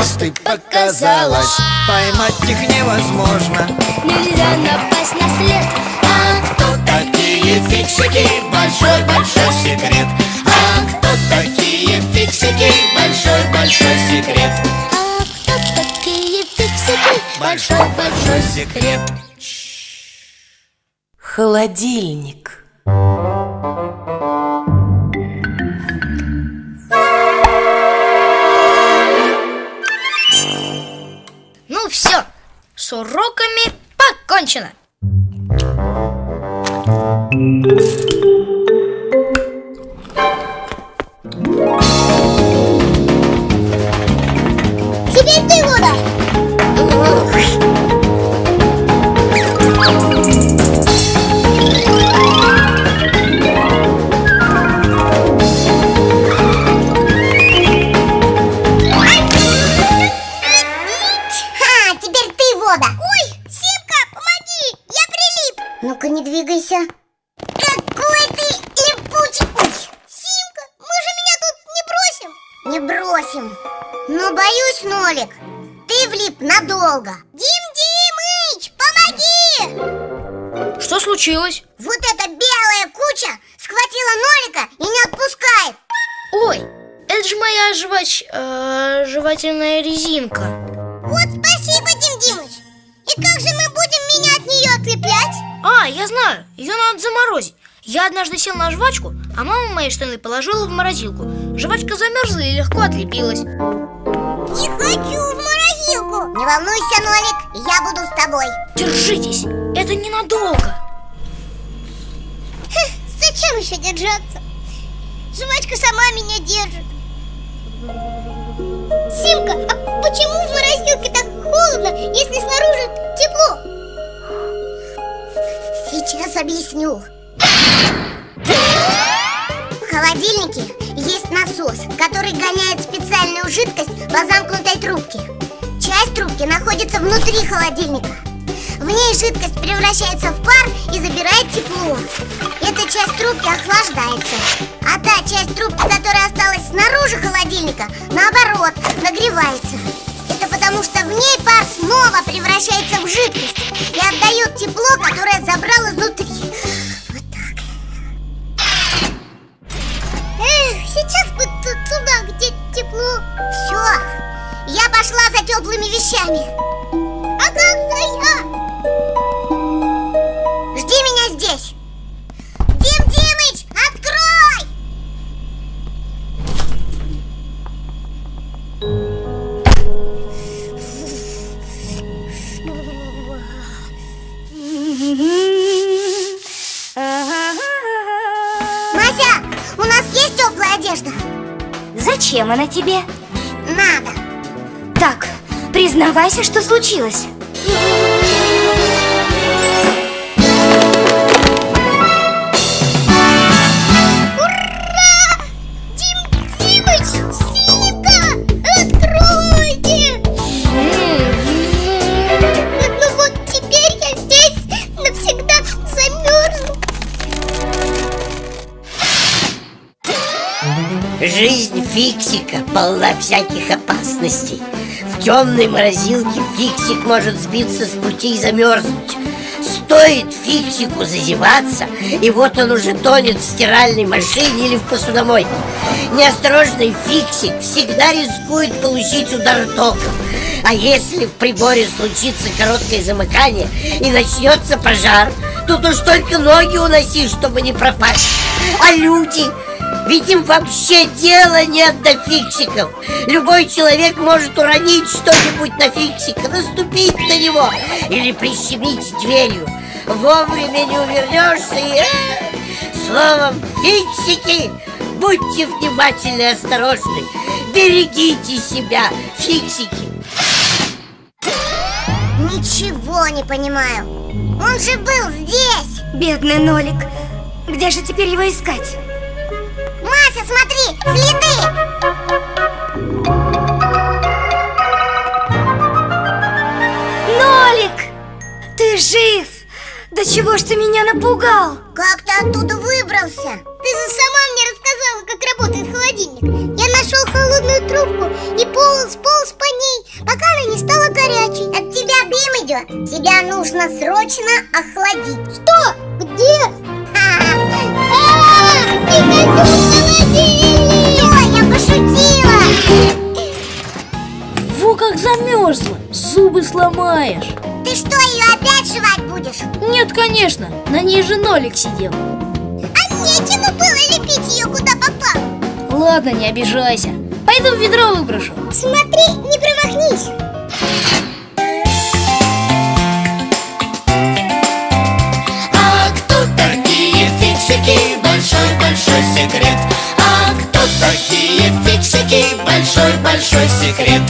звезды показалось, поймать их невозможно. Нельзя напасть на след. А кто такие фиксики? Большой-большой секрет. А кто такие фиксики? Большой-большой секрет. А кто такие фиксики? Большой-большой секрет. Холодильник. Ну все, с уроками покончено. Теперь ты, Луда. Теперь ты, Вода. Ой, Симка, помоги, я прилип. Ну-ка, не двигайся. Какой ты липучий. Ой, Симка, мы же меня тут не бросим. Не бросим. Но боюсь, Нолик, ты влип надолго. Дим Димыч, помоги! Что случилось? Вот эта белая куча схватила Нолика и не отпускает. Ой, это же моя жевательная резинка. Вот спасибо, Дим Димыч. И как же мы будем меня от нее отлеплять? А, я знаю, ее надо заморозить. Я однажды сел на жвачку, а мама мои штаны положила в морозилку. Жвачка замерзла и легко отлепилась. Не хочу в морозилку. Не волнуйся, Нолик, я буду с тобой. Держитесь, это ненадолго. Зачем еще держаться? Жвачка сама меня держит. Симка, а почему в морозилке так холодно, если снаружи тепло? Сейчас объясню. В холодильнике есть насос, который гоняет специальную жидкость по замкнутой трубке. Часть трубки находится внутри холодильника. В ней жидкость превращается в пар и забирает тепло. Эта часть трубки охлаждается. А та часть трубки, которая осталась снаружи холодильника, наоборот, нагревается. Это потому что в ней пар снова превращается в жидкость и отдает тепло, которое забрал изнутри. Вот так. Сейчас бы туда, где тепло. Все, я пошла за теплыми вещами. А как же я? Жди меня здесь. Дим Димыч, открой! Мася, у нас есть теплая одежда? Зачем она тебе? Надо. Так, признавайся, что случилось. Ура! Дим Димыч, Симка, откройте! Ну вот теперь я здесь навсегда замерзну. Жизнь Фиксика полна всяких опасностей. В темной морозилке Фиксик может сбиться с пути и замерзнуть. Стоит Фиксику зазеваться, и вот он уже тонет в стиральной машине или в посудомойке. Неосторожный Фиксик всегда рискует получить удар током. А если в приборе случится короткое замыкание и начнется пожар, тут уж только ноги уноси, чтобы не пропасть. А люди... Ведь им вообще дела нет до фиксиков. Любой человек может уронить что-нибудь на фиксика, наступить на него или прищемить дверью. Вовремя не увернешься и... Словом, фиксики, будьте внимательны и осторожны. Берегите себя, фиксики. Ничего не понимаю. Он же был здесь. Бедный Нолик. Где же теперь его искать? Мася, смотри, следы! Нолик! Ты жив! Да чего ж ты меня напугал? Как ты оттуда выбрался? Ты же сама мне рассказала, как работает холодильник. Я нашел холодную трубку и полз по ней. Тебя нужно срочно охладить. Что? Где? Что? Я пошутила. Фу, как замерзла, зубы сломаешь. Ты что, ее опять жевать будешь? Нет, конечно, на ней же нолик сидел. А нечего было лепить ее куда попало. Ладно, не обижайся. Пойду в ведро выброшу. Смотри, не промахнись. А кто такие фиксики? Большой-большой секрет. А кто такие фиксики? Большой-большой секрет.